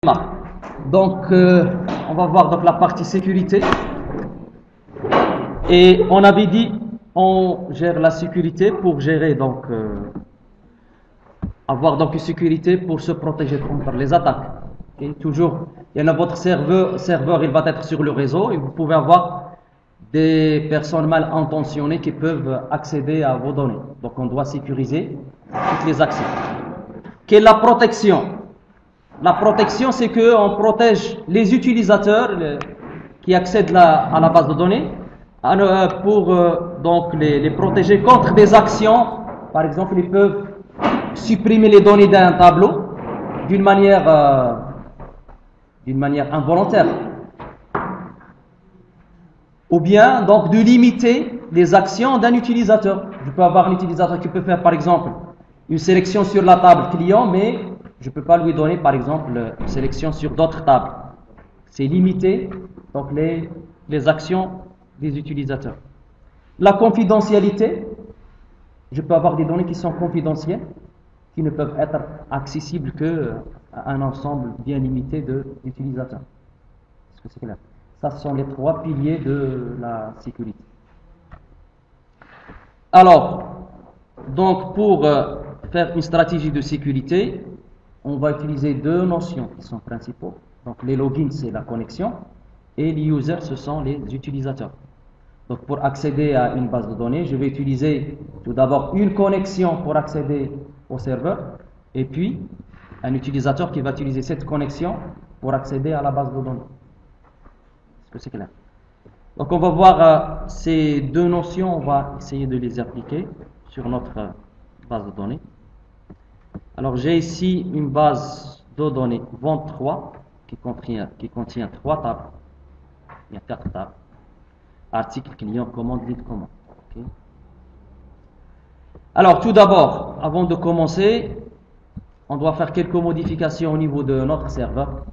Donc, on va voir donc la partie sécurité. Et on avait dit, on gère la sécurité pour gérer donc avoir donc une sécurité pour se protéger contre les attaques. Et toujours, il y a votre serveur, il va être sur le réseau et vous pouvez avoir des personnes mal intentionnées qui peuvent accéder à vos données. Donc, on doit sécuriser tous les accès. Quelle est la protection? La protection, c'est qu'on protège les utilisateurs qui accèdent à la base de données pour donc les protéger contre des actions. Par exemple, ils peuvent supprimer les données d'un tableau d'une manière involontaire. Ou bien donc de limiter les actions d'un utilisateur. Je peux avoir un utilisateur qui peut faire par exemple une sélection sur la table client, mais je ne peux pas lui donner, par exemple, une sélection sur d'autres tables. C'est limiter donc les actions des utilisateurs. La confidentialité, je peux avoir des données qui sont confidentielles, qui ne peuvent être accessibles qu'à un ensemble bien limité d'utilisateurs. Est-ce que c'est clair? Ça, ce sont les trois piliers de la sécurité. Alors, donc pour faire une stratégie de sécurité, on va utiliser deux notions qui sont principaux. Donc les logins, c'est la connexion, et les users, ce sont les utilisateurs. Donc pour accéder à une base de données, je vais utiliser tout d'abord une connexion pour accéder au serveur, et puis un utilisateur qui va utiliser cette connexion pour accéder à la base de données. Est-ce que c'est clair? Donc on va voir ces deux notions, on va essayer de les appliquer sur notre base de données. Alors j'ai ici une base de données vente 3 qui contient 3 tables. Il y a 4 tables. Article, client, commande, lead, commande. Okay. Alors tout d'abord, avant de commencer, on doit faire quelques modifications au niveau de notre serveur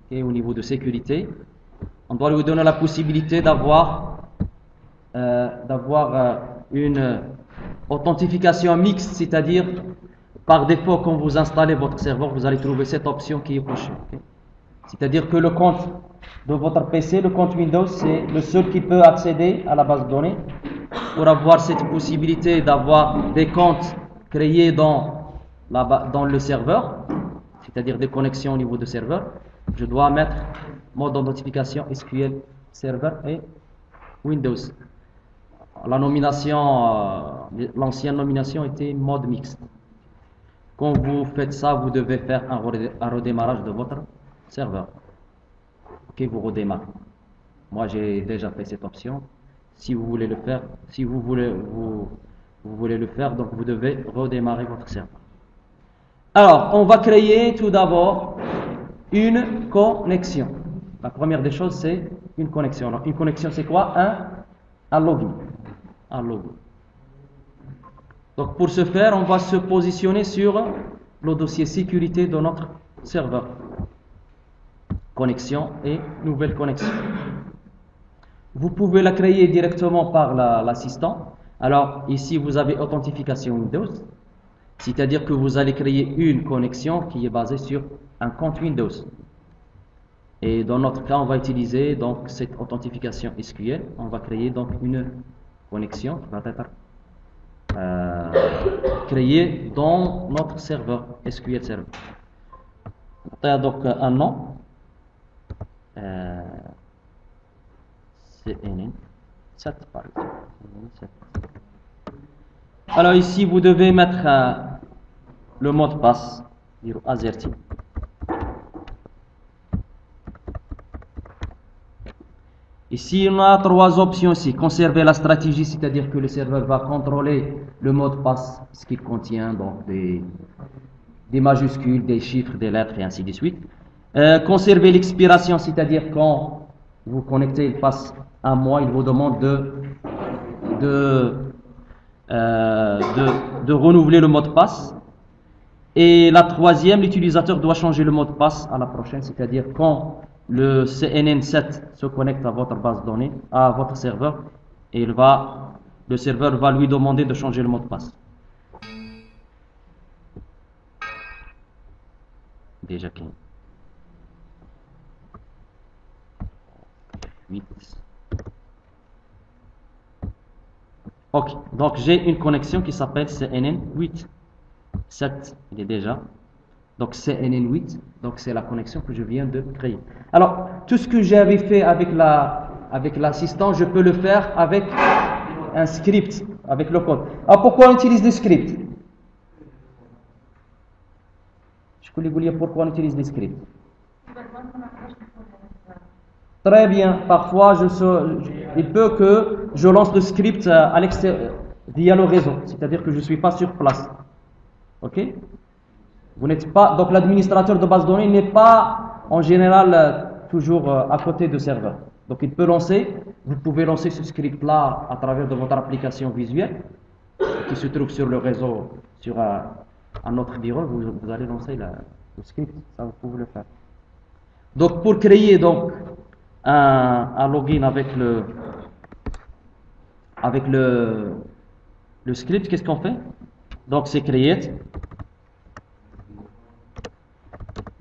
et au niveau de sécurité. On doit lui donner la possibilité d'avoir une authentification mixte, c'est-à-dire par défaut, quand vous installez votre serveur, vous allez trouver cette option qui est cochée. Okay? C'est-à-dire que le compte de votre PC, le compte Windows, c'est le seul qui peut accéder à la base de données. Pour avoir cette possibilité d'avoir des comptes créés dans le serveur, c'est-à-dire des connexions au niveau de serveur, je dois mettre mode d'authentification SQL Server et Windows. La nomination, l'ancienne nomination était mode mixte. Quand vous faites ça, vous devez faire un redémarrage de votre serveur. Ok, vous redémarrez. Moi, j'ai déjà fait cette option. Si vous voulez le faire, vous voulez le faire, donc vous devez redémarrer votre serveur. Alors, on va créer tout d'abord une connexion. La première des choses, c'est une connexion. Alors, une connexion, c'est quoi? Un login. Un login. Donc pour ce faire, on va se positionner sur le dossier sécurité de notre serveur. Connexion et nouvelle connexion. Vous pouvez la créer directement par l'assistant. Alors ici, vous avez authentification Windows. C'est-à-dire que vous allez créer une connexion qui est basée sur un compte Windows. Et dans notre cas, on va utiliser donc cette authentification SQL. On va créer donc une connexion qui va être créé dans notre serveur SQL Server. On a donc un nom CNN 7 par exemple. Alors ici vous devez mettre le mot de passe, dire AZERTY. Ici, on a 3 options ici. Conserver la stratégie, c'est-à-dire que le serveur va contrôler le mot de passe, ce qu'il contient, donc des majuscules, des chiffres, des lettres et ainsi de suite. Conserver l'expiration, c'est-à-dire quand vous connectez, il passe un mois, il vous demande de renouveler le mot de passe. Et la troisième, l'utilisateur doit changer le mot de passe à la prochaine, c'est-à-dire quand le CNN7 se connecte à votre base de données, à votre serveur, et le serveur va lui demander de changer le mot de passe. Déjà 15. 8. Ok, donc j'ai une connexion qui s'appelle CNN8. 7, il est déjà. Donc CNN8, donc c'est la connexion que je viens de créer. Alors, tout ce que j'avais fait avec l'assistant, je peux le faire avec un script, avec le code. Alors pourquoi on utilise des scripts? Je voulais vous dire pourquoi on utilise des scripts. Très bien, parfois il peut que je lance le script à l'extérieur via le réseau, c'est-à-dire que je ne suis pas sur place. Ok? Vous n'êtes pas, donc l'administrateur de base de données n'est pas en général toujours à côté de serveur. Donc il peut lancer, vous pouvez lancer ce script-là à travers de votre application visuelle qui se trouve sur le réseau, sur un autre bureau, vous allez lancer le script, ça vous pouvez le faire. Donc pour créer donc un login avec le script, qu'est-ce qu'on fait? Donc c'est create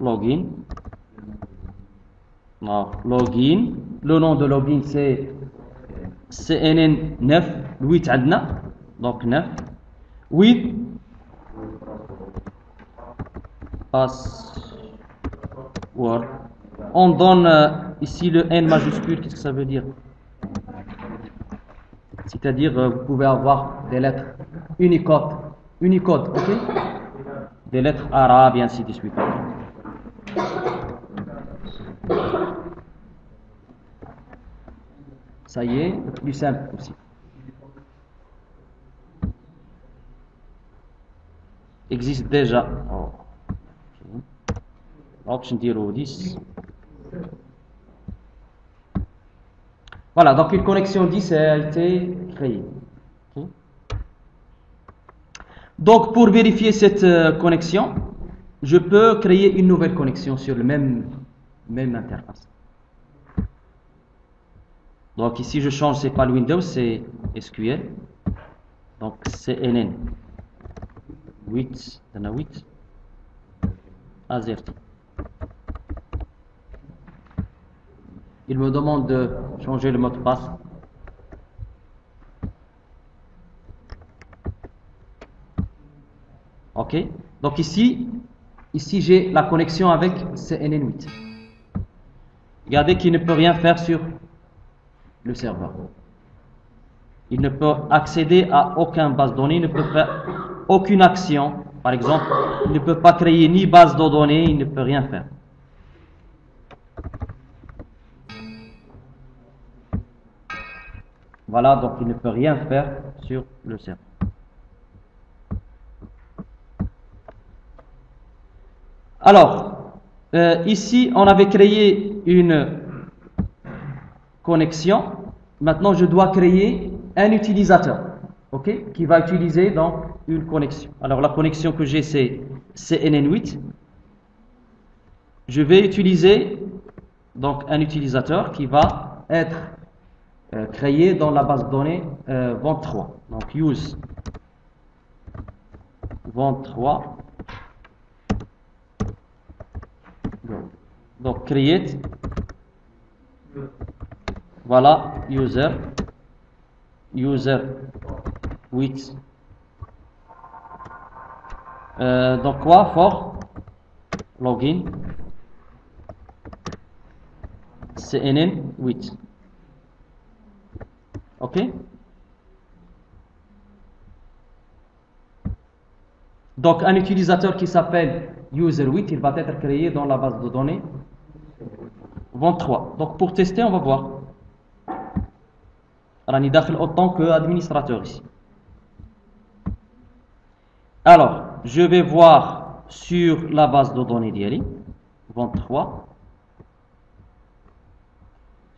login. Alors, login. Le nom de login c'est CNN9 8 عندنا. Donc 9 with password. On donne ici le N majuscule. Qu'est-ce que ça veut dire? C'est-à-dire vous pouvez avoir des lettres Unicode, ok? Des lettres arabes et ainsi de suite. Ça y est, le plus simple possible. Existe déjà. Oh. Option 10. Voilà, donc une connexion 10 a été créée. Okay. Donc pour vérifier cette connexion, je peux créer une nouvelle connexion sur le même interface. Donc ici je change, c'est pas le Windows, c'est SQL. Donc CNN 8 AZERTY. Il me demande de changer le mot de passe. Ok. Donc ici j'ai la connexion avec CNN8. Regardez qu'il ne peut rien faire sur le serveur. Il ne peut accéder à aucune base de données, il ne peut faire aucune action. Par exemple, il ne peut pas créer ni base de données, il ne peut rien faire. Voilà, donc il ne peut rien faire sur le serveur. Alors, ici, on avait créé une connexion. Maintenant, je dois créer un utilisateur, ok, qui va utiliser donc une connexion. Alors, la connexion que j'ai, c'est CNN8. Je vais utiliser donc un utilisateur qui va être créé dans la base de données 23. Donc use 23. Donc create. Voilà user 8. Donc quoi? For login CNN 8. Ok. Donc un utilisateur qui s'appelle user8, il va être créé dans la base de données 23. Donc pour tester, on va voir. راني داخل autant que administrateur ici. Alors, je vais voir sur la base de données d'IALI 23.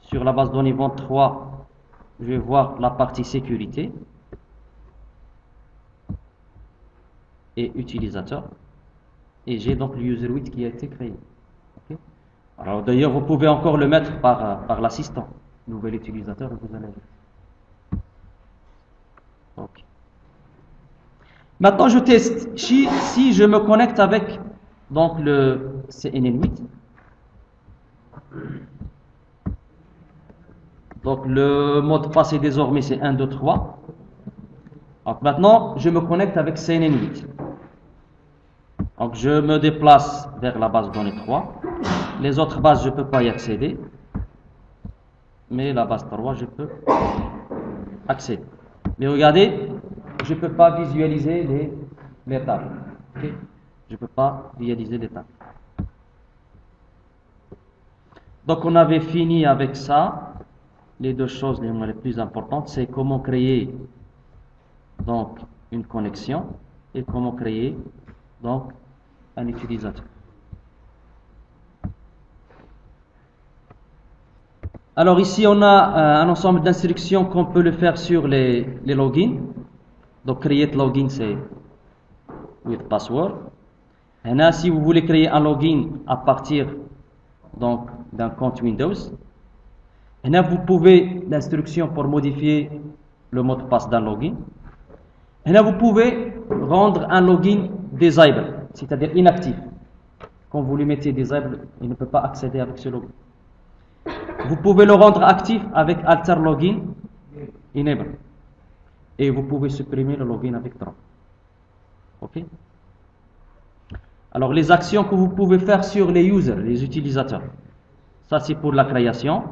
Sur la base de données 23, je vais voir la partie sécurité et utilisateur. Et j'ai donc le user8 qui a été créé. Okay. Alors d'ailleurs, vous pouvez encore le mettre par l'assistant. Nouvel utilisateur, vous allez. Okay. Maintenant, je teste. Si je me connecte avec donc le CNN8, Donc le mot de passe est désormais c'est 1, 2, 3. Donc maintenant je me connecte avec CNN8. Donc je me déplace vers la base de données 3. Les autres bases je ne peux pas y accéder. Mais la base 3 je peux accéder. Mais regardez, je ne peux pas visualiser les tables. Okay? Je ne peux pas visualiser les tables. Donc on avait fini avec ça. Les deux choses les plus importantes, c'est comment créer donc une connexion et comment créer donc un utilisateur. Alors ici on a un ensemble d'instructions qu'on peut le faire sur les logins. Donc create login c'est with password. Et là si vous voulez créer un login à partir donc d'un compte Windows, et là vous pouvez l'instruction pour modifier le mot de passe d'un login. Et là vous pouvez rendre un login disable, c'est-à-dire inactif. Quand vous lui mettez disable, il ne peut pas accéder avec ce login. Vous pouvez le rendre actif avec alter login enable. Et vous pouvez supprimer le login avec drop. Ok? Alors les actions que vous pouvez faire sur les users, les utilisateurs. Ça c'est pour la création.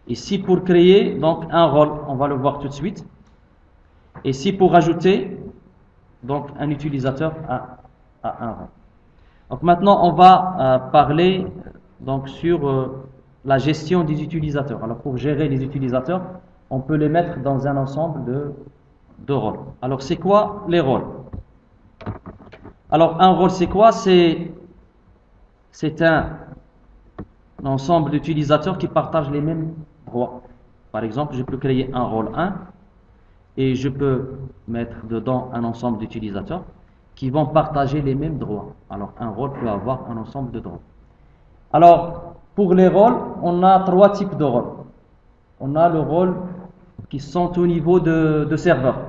Ici pour créer donc un rôle, on va le voir tout de suite. Ici pour ajouter donc un utilisateur à un rôle. Donc maintenant on va parler donc sur la gestion des utilisateurs. Alors pour gérer les utilisateurs, on peut les mettre dans un ensemble de rôles. Alors c'est quoi les rôles? Alors un rôle c'est quoi? C'est un ensemble d'utilisateurs qui partagent les mêmes droits. Par exemple, je peux créer un rôle 1 et je peux mettre dedans un ensemble d'utilisateurs qui vont partager les mêmes droits. Alors un rôle peut avoir un ensemble de droits. Alors pour les rôles, on a 3 types de rôles. On a le rôle qui sont au niveau de serveur.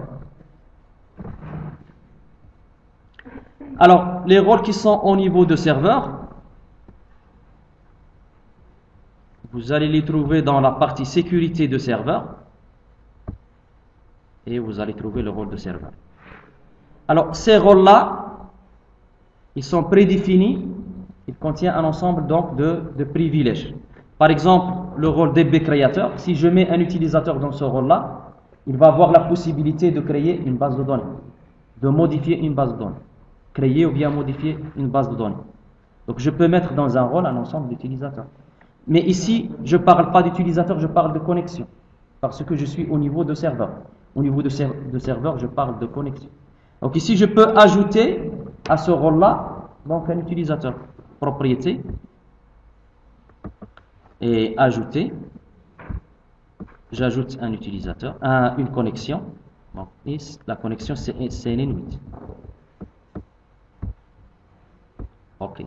Alors les rôles qui sont au niveau de serveur, vous allez les trouver dans la partie sécurité de serveur et vous allez trouver le rôle de serveur. Alors ces rôles-là, ils sont prédéfinis, ils contiennent un ensemble donc de privilèges. Par exemple, le rôle DB créateur, si je mets un utilisateur dans ce rôle-là, il va avoir la possibilité de créer une base de données, de modifier une base de données, créer ou bien modifier une base de données. Donc je peux mettre dans un rôle un ensemble d'utilisateurs. Mais ici, je ne parle pas d'utilisateur, je parle de connexion. Parce que je suis au niveau de serveur. Au niveau de serveur, je parle de connexion. Donc ici, je peux ajouter à ce rôle-là donc un utilisateur. Propriété. Et ajouter. J'ajoute un utilisateur, une connexion. Donc, la connexion, c'est CNN8. OK.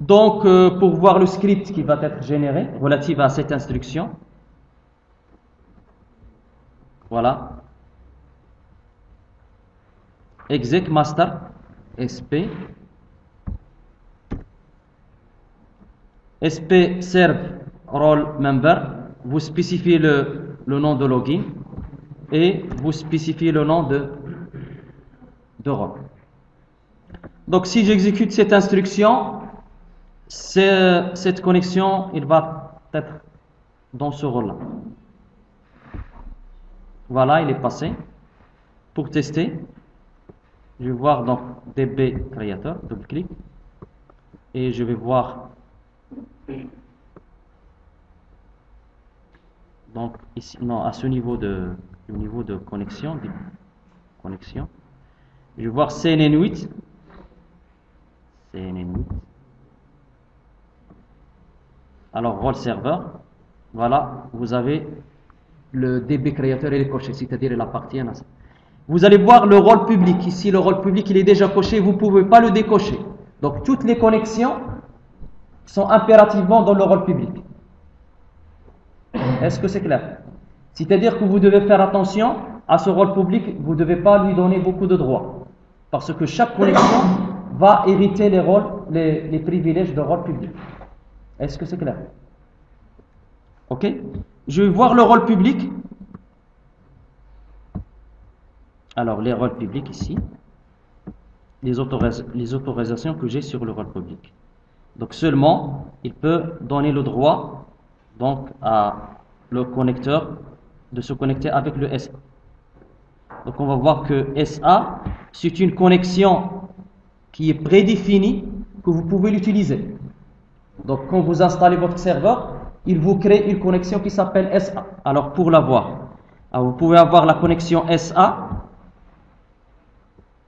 Donc, pour voir le script qui va être généré relatif à cette instruction, voilà. Exec master sp serve role member, vous spécifiez le nom de login et vous spécifiez le nom de rôle. Donc, si j'exécute cette instruction, cette connexion, il va être dans ce rôle-là. Voilà, il est passé. Pour tester, je vais voir donc DB créateur, double-clic, et je vais voir donc ici, non, à ce niveau de connexion, je vais voir CNN8. Alors, rôle serveur, voilà, vous avez le DB créateur et les coché, c'est-à-dire il appartient à ça. Vous allez voir le rôle public. Ici, le rôle public, il est déjà coché, vous ne pouvez pas le décocher. Donc, toutes les connexions sont impérativement dans le rôle public. Est-ce que c'est clair? C'est-à-dire que vous devez faire attention à ce rôle public, vous ne devez pas lui donner beaucoup de droits. Parce que chaque connexion va hériter les rôles, les privilèges de rôle public. Est-ce que c'est clair? Ok. Je vais voir le rôle public. Alors, les rôles publics ici. Les autorisations que j'ai sur le rôle public. Donc, seulement, il peut donner le droit donc, à le connecteur de se connecter avec le SA. Donc, on va voir que SA, c'est une connexion qui est prédéfinie, que vous pouvez l'utiliser. Donc, quand vous installez votre serveur, il vous crée une connexion qui s'appelle SA. Alors, pour l'avoir, vous pouvez avoir la connexion SA.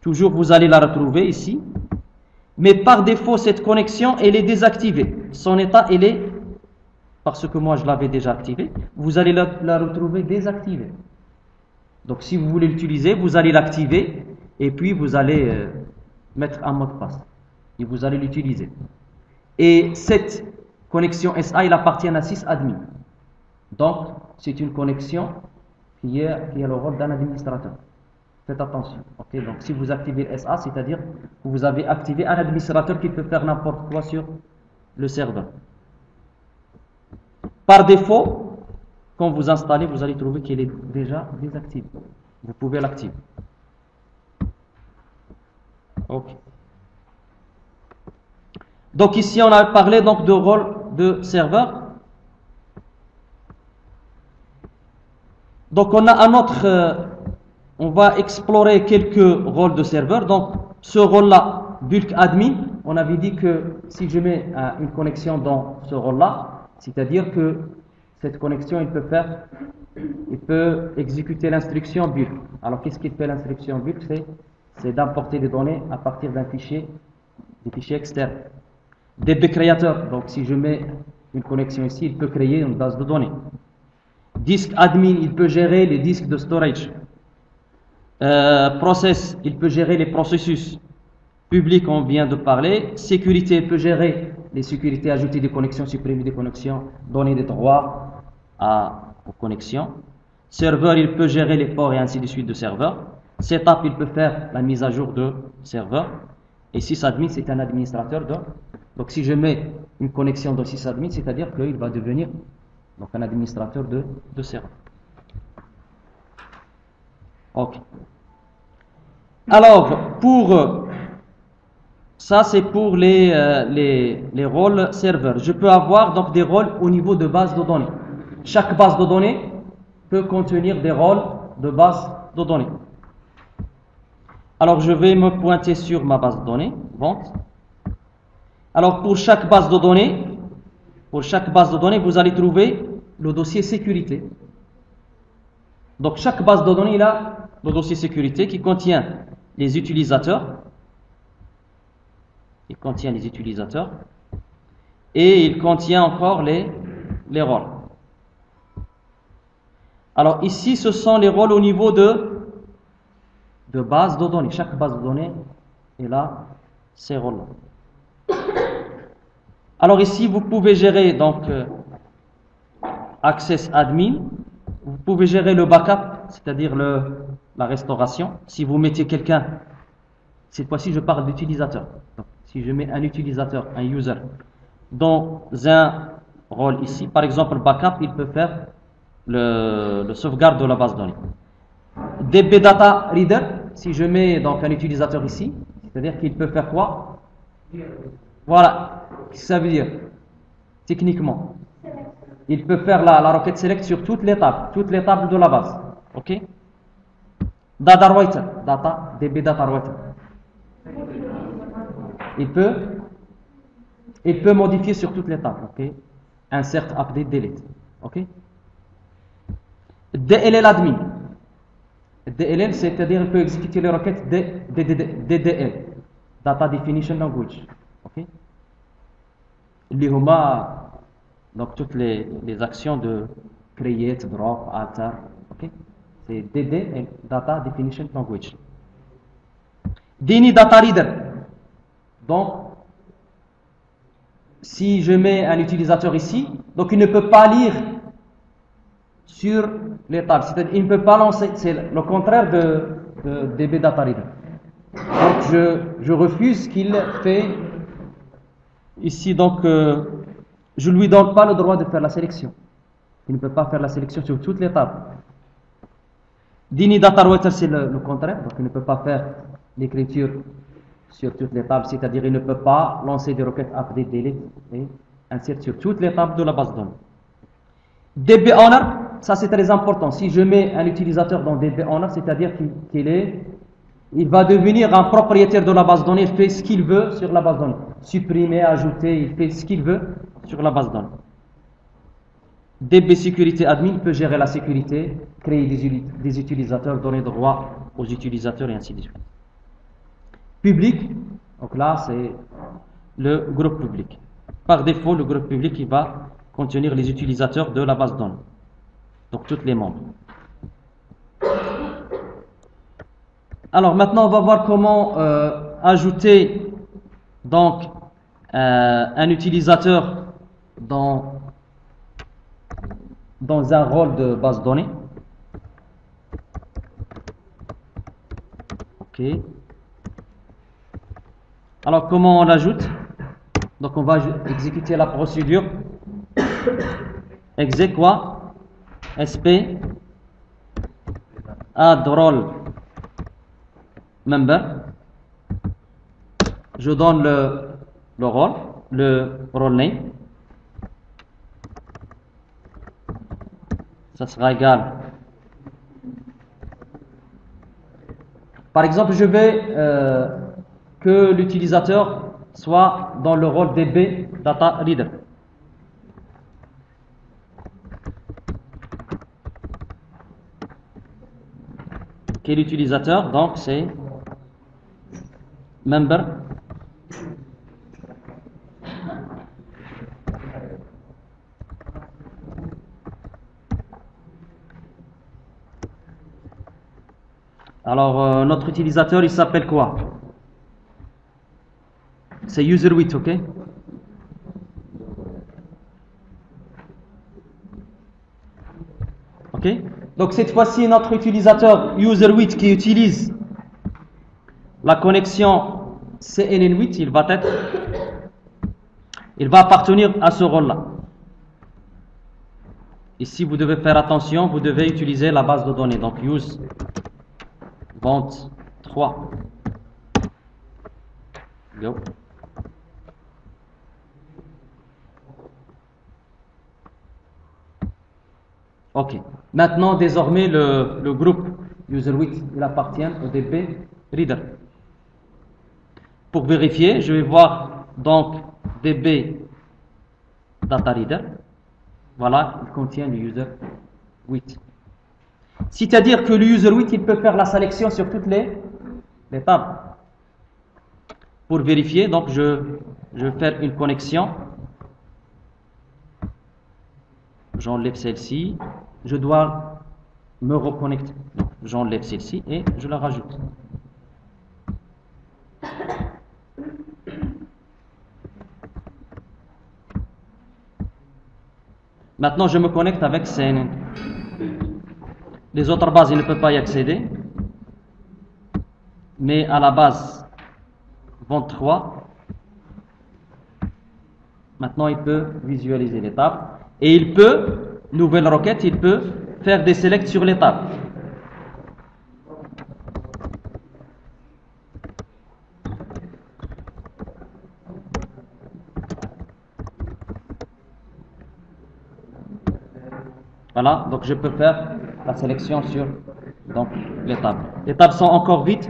Toujours, vous allez la retrouver ici. Mais par défaut, cette connexion, elle est désactivée. Son état, elle est, parce que moi, je l'avais déjà activée, vous allez la retrouver désactivée. Donc, si vous voulez l'utiliser, vous allez l'activer et puis vous allez mettre un mot de passe. Et vous allez l'utiliser. Et cette connexion SA, elle appartient à sysadmin. Donc, c'est une connexion qui a le rôle d'un administrateur. Faites attention. Okay? Donc, si vous activez SA, c'est-à-dire que vous avez activé un administrateur qui peut faire n'importe quoi sur le serveur. Par défaut, quand vous installez, vous allez trouver qu'il est déjà désactivé. Vous pouvez l'activer. Ok. Donc ici, on a parlé donc de rôle de serveur. Donc on a un autre, on va explorer quelques rôles de serveur. Donc ce rôle-là, bulk admin, on avait dit que si je mets une connexion dans ce rôle-là, c'est-à-dire que cette connexion, il peut exécuter l'instruction bulk. Alors qu'est-ce qu'il fait l'instruction bulk? C'est d'importer des données à partir des fichiers externes. DB créateur, donc si je mets une connexion ici, il peut créer une base de données. Disque admin, il peut gérer les disques de storage. Process, il peut gérer les processus. Public, on vient de parler. Sécurité, il peut gérer les sécurités, ajouter des connexions, supprimer des connexions, donner des droits aux connexions. Serveur, il peut gérer les ports et ainsi de suite de serveur. Setup, il peut faire la mise à jour de serveur. Et sysadmin, c'est un administrateur donc si je mets une connexion dans sysadmin, c'est-à-dire qu'il va devenir donc un administrateur de serveur. Ok. Alors, ça c'est pour les rôles serveurs. Je peux avoir donc des rôles au niveau de base de données. Chaque base de données peut contenir des rôles de base de données. Alors, je vais me pointer sur ma base de données, vente. Alors, pour chaque base de données, vous allez trouver le dossier sécurité. Donc, chaque base de données, il a le dossier sécurité qui contient les utilisateurs. Il contient les utilisateurs. Et il contient encore les rôles. Alors, ici, ce sont les rôles au niveau de base de données. Chaque base de données est là, ces rôles-là. Alors ici, vous pouvez gérer donc Access Admin. Vous pouvez gérer le backup, c'est-à-dire la restauration. Si vous mettez quelqu'un, cette fois-ci, je parle d'utilisateur. Donc, si je mets un utilisateur, un user, dans un rôle ici, par exemple, le backup, il peut faire le sauvegarde de la base de données. DB Data Reader, si je mets donc un utilisateur ici, c'est-à-dire qu'il peut faire quoi? Voilà. Qu'est-ce que ça veut dire? Techniquement, il peut faire la requête select sur toutes les tables de la base. Ok? Data writer, DB data writer. Il peut modifier sur toutes les tables. Ok? Insert, update, delete. Ok? DLL admin. DLL, c'est-à-dire qu'il peut exécuter les requêtes DDL, Data Definition Language. Ok? L'IHUMA, donc toutes les actions de create, drop, alter, ok? C'est DD, Data Definition Language. DINI Data Reader. Donc, si je mets un utilisateur ici, donc il ne peut pas lire sur les tables. C'est-à-dire qu'il ne peut pas lancer, c'est le contraire de DB Data Reader. Donc je refuse qu'il fait ici, donc je lui donne pas le droit de faire la sélection. Il ne peut pas faire la sélection sur toutes les tables. Dini Datarwater, c'est le contraire, donc il ne peut pas faire l'écriture sur toutes les tables, c'est-à-dire il ne peut pas lancer des requêtes update, delete et insert sur toutes les tables de la base de données. DB Owner, ça c'est très important. Si je mets un utilisateur dans DB Owner, c'est-à-dire il va devenir un propriétaire de la base de données, il fait ce qu'il veut sur la base de données. Supprimer, ajouter, il fait ce qu'il veut sur la base de données. DB Sécurité Admin peut gérer la sécurité, créer des utilisateurs, donner droit aux utilisateurs et ainsi de suite. Public, donc là c'est le groupe public. Par défaut, le groupe public il va contenir les utilisateurs de la base de données, donc tous les membres. Alors maintenant on va voir comment ajouter donc un utilisateur dans un rôle de base de données. Ok. Alors comment on l'ajoute? Donc on va exécuter la procédure exec quoi? sp add role member. Je donne le rôle, le role name. Ça sera égal. Par exemple, je vais que l'utilisateur soit dans le rôle DB Data Reader. Quel utilisateur? Donc c'est member alors notre utilisateur il s'appelle quoi? C'est user8, ok? Ok? Donc cette fois-ci notre utilisateur user8 qui utilise la connexion CNN8, il va appartenir à ce rôle-là. Ici, vous devez faire attention, vous devez utiliser la base de données. Donc, use vente 3. Go. Ok. Maintenant, désormais, le groupe user8, il appartient au DB Reader. Pour vérifier, je vais voir donc DB Data Reader. Voilà, il contient le user8. C'est-à-dire que le user8, il peut faire la sélection sur toutes les tables. Pour vérifier, donc je vais faire une connexion. J'enlève celle-ci. Je dois me reconnecter. Donc, j'enlève celle-ci et je la rajoute. Maintenant, je me connecte avec CNN. Les autres bases, il ne peut pas y accéder. Mais à la base 23, maintenant, il peut visualiser les tables. Et il peut, nouvelle requête, il peut faire des selects sur les tables. Voilà, donc je peux faire la sélection sur donc, les tables. Les tables sont encore vides,